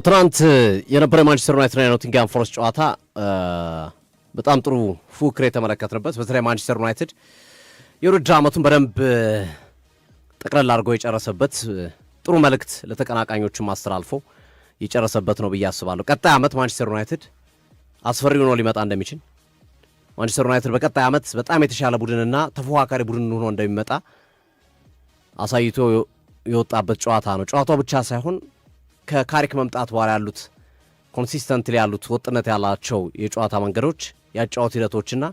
ትናንት የነበረ ማንቸስተር ዩናይትድ እና ኖቲንግሃም ፎረስት ጨዋታ በጣም ጥሩ ፉክክር የተመለከትንበት በተለይ ማንቸስተር ዩናይትድ የውድድር ዓመቱን በደንብ ጠቅለል አድርጎ የጨረሰበት ጥሩ መልእክት ለተቀናቃኞቹም አስተላልፎ የጨረሰበት ነው ብዬ አስባለሁ። ቀጣይ ዓመት ማንቸስተር ዩናይትድ አስፈሪ ሆኖ ሊመጣ እንደሚችል ማንቸስተር ዩናይትድ በቀጣይ ዓመት በጣም የተሻለ ቡድንና ተፎካካሪ ቡድን ሆኖ እንደሚመጣ አሳይቶ የወጣበት ጨዋታ ነው። ጨዋታው ብቻ ሳይሆን ከካሪክ መምጣት በኋላ ያሉት ኮንሲስተንትሊ ያሉት ወጥነት ያላቸው የጨዋታ መንገዶች ያጫወት ሂደቶችና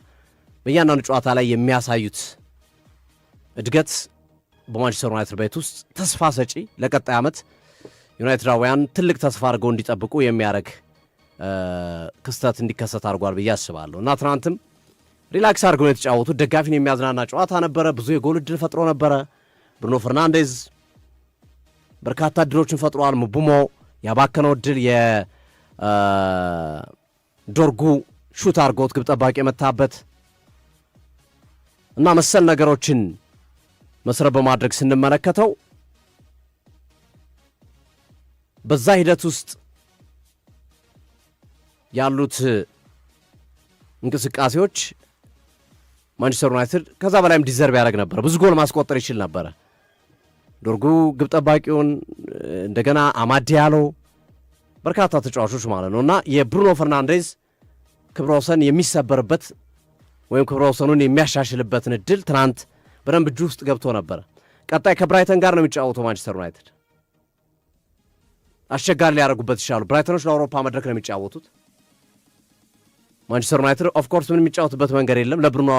በእያንዳንዱ ጨዋታ ላይ የሚያሳዩት እድገት በማንቸስተር ዩናይትድ ቤት ውስጥ ተስፋ ሰጪ ለቀጣይ ዓመት ዩናይትዳውያን ትልቅ ተስፋ አድርገው እንዲጠብቁ የሚያደርግ ክስተት እንዲከሰት አድርጓል ብዬ አስባለሁ እና ትናንትም ሪላክስ አድርገው የተጫወቱት ደጋፊን የሚያዝናና ጨዋታ ነበረ። ብዙ የጎል ዕድል ፈጥሮ ነበረ። ብሩኖ ፈርናንዴዝ በርካታ ዕድሎችን ፈጥሯል። ምቡሞ ያባከነው ዕድል የዶርጉ ሹት አድርጎት ግብ ጠባቂ የመታበት እና መሰል ነገሮችን መሰረት በማድረግ ስንመለከተው በዛ ሂደት ውስጥ ያሉት እንቅስቃሴዎች ማንቸስተር ዩናይትድ ከዛ በላይም ዲዘርቭ ያደርግ ነበር። ብዙ ጎል ማስቆጠር ይችል ነበረ። ዶርጉ ግብ ጠባቂውን እንደገና አማድ ዲያሎ በርካታ ተጫዋቾች ማለት ነው እና የብሩኖ ፈርናንዴዝ ክብረ ወሰን የሚሰበርበት ወይም ክብረ ወሰኑን የሚያሻሽልበትን እድል ትናንት በደንብ እጁ ውስጥ ገብቶ ነበረ። ቀጣይ ከብራይተን ጋር ነው የሚጫወተው ማንቸስተር ዩናይትድ። አስቸጋሪ ሊያደርጉበት ይችላሉ። ብራይተኖች ለአውሮፓ መድረክ ነው የሚጫወቱት። ማንቸስተር ዩናይትድ ኦፍኮርስ ምን የሚጫወትበት መንገድ የለም ለብሩኖ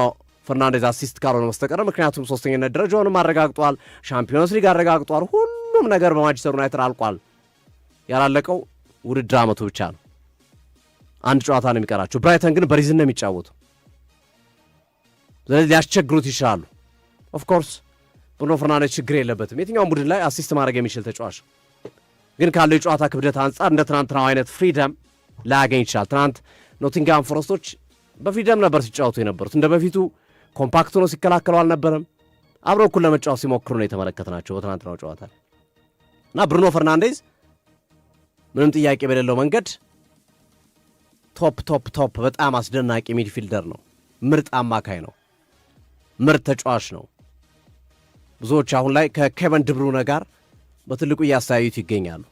ፈርናንዴዝ አሲስት ካልሆነ በስተቀር፣ ምክንያቱም ሶስተኛነት ደረጃውንም አረጋግጧል፣ ሻምፒዮንስ ሊግ አረጋግጧል። ሁሉም ነገር በማንቸስተር ዩናይትድ አልቋል። ያላለቀው ውድድር ዓመቱ ብቻ ነው። አንድ ጨዋታ ነው የሚቀራቸው። ብራይተን ግን በሪዝን ነው የሚጫወቱ። ስለዚህ ሊያስቸግሩት ይችላሉ። ኦፍኮርስ ብሩኖ ፈርናንዴዝ ችግር የለበትም። የትኛውም ቡድን ላይ አሲስት ማድረግ የሚችል ተጫዋች ግን ካለው የጨዋታ ክብደት አንጻር እንደ ትናንትናው አይነት ፍሪደም ላያገኝ ይችላል። ትናንት ኖቲንግሃም ፎረስቶች በፍሪደም ነበር ሲጫወቱ የነበሩት። እንደ በፊቱ ኮምፓክት ሆኖ ሲከላከሉ አልነበረም። አብረው እኩል ለመጫወት ሲሞክሩ ነው የተመለከትናቸው በትናንትናው ጨዋታ እና ብሩኖ ፈርናንዴዝ ምንም ጥያቄ በሌለው መንገድ ቶፕ በጣም አስደናቂ ሚድፊልደር ነው። ምርጥ አማካይ ነው። ምርጥ ተጫዋች ነው። ብዙዎች አሁን ላይ ከኬቨን ድብሩነ ጋር በትልቁ እያስተያዩት ይገኛሉ።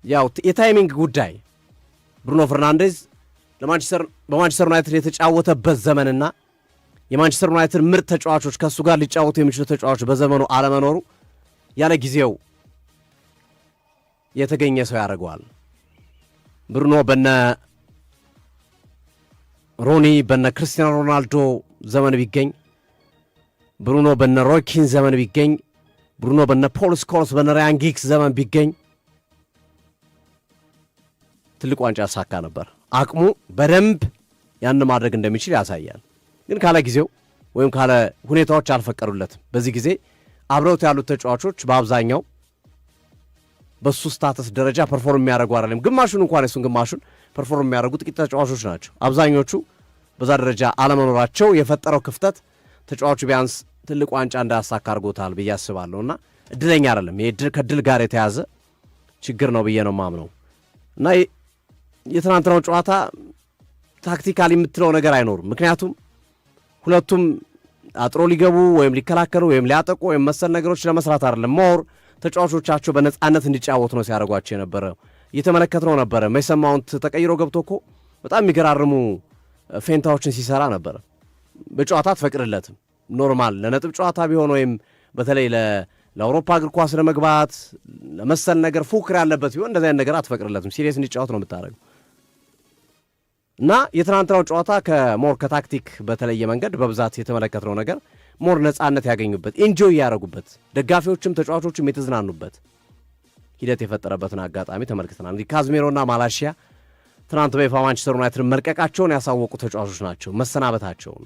ያው የታይሚንግ ጉዳይ ብሩኖ ፈርናንዴዝ በማንቸስተር ዩናይትድ የተጫወተበት ዘመንና የማንቸስተር ዩናይትድ ምርጥ ተጫዋቾች ከእሱ ጋር ሊጫወቱ የሚችሉ ተጫዋቾች በዘመኑ አለመኖሩ ያለ ጊዜው የተገኘ ሰው ያደርገዋል። ብሩኖ በነ ሮኒ በነ ክርስቲያኖ ሮናልዶ ዘመን ቢገኝ፣ ብሩኖ በነ ሮይ ኪን ዘመን ቢገኝ፣ ብሩኖ በነ ፖል ስኮልስ በነ ራያን ጊግስ ዘመን ቢገኝ ትልቅ ዋንጫ ያሳካ ነበር። አቅሙ በደንብ ያን ማድረግ እንደሚችል ያሳያል። ግን ካለ ጊዜው ወይም ካለ ሁኔታዎች አልፈቀዱለትም። በዚህ ጊዜ አብረውት ያሉት ተጫዋቾች በአብዛኛው በሱ ስታተስ ደረጃ ፐርፎርም የሚያደርጉ አይደለም። ግማሹን እንኳን እሱን ግማሹን ፐርፎርም የሚያደርጉ ጥቂት ተጫዋቾች ናቸው። አብዛኞቹ በዛ ደረጃ አለመኖራቸው የፈጠረው ክፍተት ተጫዋቹ ቢያንስ ትልቅ ዋንጫ እንዳያሳካ አድርጎታል ብዬ አስባለሁ እና እድለኛ አይደለም። ከድል ጋር የተያዘ ችግር ነው ብዬ ነው ማምነው እና የትናንትናው ጨዋታ ታክቲካል የምትለው ነገር አይኖርም። ምክንያቱም ሁለቱም አጥሮ ሊገቡ ወይም ሊከላከሉ ወይም ሊያጠቁ ወይም መሰል ነገሮች ለመስራት አይደለም። ሞር ተጫዋቾቻቸው በነፃነት እንዲጫወቱ ነው ሲያደርጓቸው የነበረ። እየተመለከትነው ነበረ። ሜሰን ማውንት ተቀይሮ ገብቶ እኮ በጣም የሚገራርሙ ፌንታዎችን ሲሰራ ነበረ። በጨዋታ አትፈቅድለትም። ኖርማል ለነጥብ ጨዋታ ቢሆን ወይም በተለይ ለአውሮፓ እግር ኳስ ለመግባት ለመሰል ነገር ፉክር ያለበት ቢሆን እንደዚህ አይነት ነገር አትፈቅድለትም። ሲሪየስ እንዲጫወት ነው የምታደርገው እና የትናንትናው ጨዋታ ከታክቲክ በተለየ መንገድ በብዛት የተመለከትነው ነገር ሞር ነፃነት ያገኙበት፣ ኢንጆይ ያደረጉበት፣ ደጋፊዎችም ተጫዋቾችም የተዝናኑበት ሂደት የፈጠረበትን አጋጣሚ ተመልክተናል። እንግዲህ ካዝሜሮና ማላሺያ ትናንት በይፋ ማንቸስተር ዩናይትድ መልቀቃቸውን ያሳወቁ ተጫዋቾች ናቸው። መሰናበታቸውን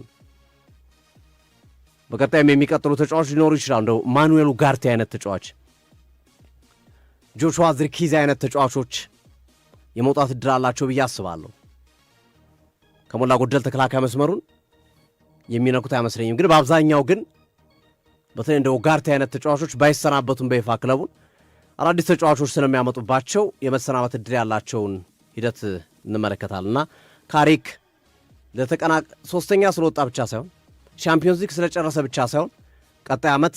በቀጣይም የሚቀጥሉ ተጫዋቾች ሊኖሩ ይችላሉ። እንደው ማኑኤል ኡጋርቴ አይነት ተጫዋች፣ ጆሹዋ ዝርኪዚ አይነት ተጫዋቾች የመውጣት ዕድል አላቸው ብዬ አስባለሁ። ከሞላ ጎደል ተከላካይ መስመሩን የሚነኩት አይመስለኝም። ግን በአብዛኛው ግን በተለይ እንደ ኡጋርቴ አይነት ተጫዋቾች ባይሰናበቱም በይፋ ክለቡን አዳዲስ ተጫዋቾች ስለሚያመጡባቸው የመሰናበት እድል ያላቸውን ሂደት እንመለከታልና ካሪክ ሶስተኛ ስለወጣ ብቻ ሳይሆን ቻምፒዮንስ ሊግ ስለጨረሰ ብቻ ሳይሆን ቀጣይ ዓመት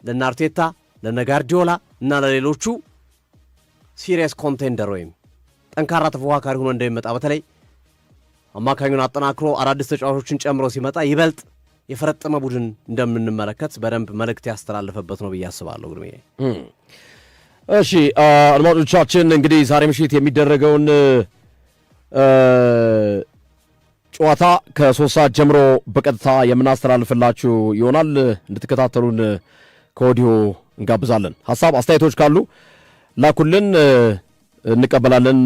ለነ አርቴታ ለነ ጋርዲዮላ እና ለሌሎቹ ሲሪየስ ኮንቴንደር ወይም ጠንካራ ተፎካካሪ ሆኖ እንደሚመጣ በተለይ አማካኙን አጠናክሮ አዳዲስ ተጫዋቾችን ጨምሮ ሲመጣ ይበልጥ የፈረጠመ ቡድን እንደምንመለከት በደንብ መልእክት ያስተላለፈበት ነው ብዬ አስባለሁ። ግርሜ እሺ አድማጮቻችን እንግዲህ ዛሬ ምሽት የሚደረገውን ጨዋታ ከ3 ሰዓት ጀምሮ በቀጥታ የምናስተላልፍላችሁ ይሆናል። እንድትከታተሉን ከወዲሁ እንጋብዛለን። ሐሳብ አስተያየቶች ካሉ ላኩልን፣ እንቀበላለን።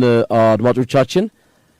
አድማጮቻችን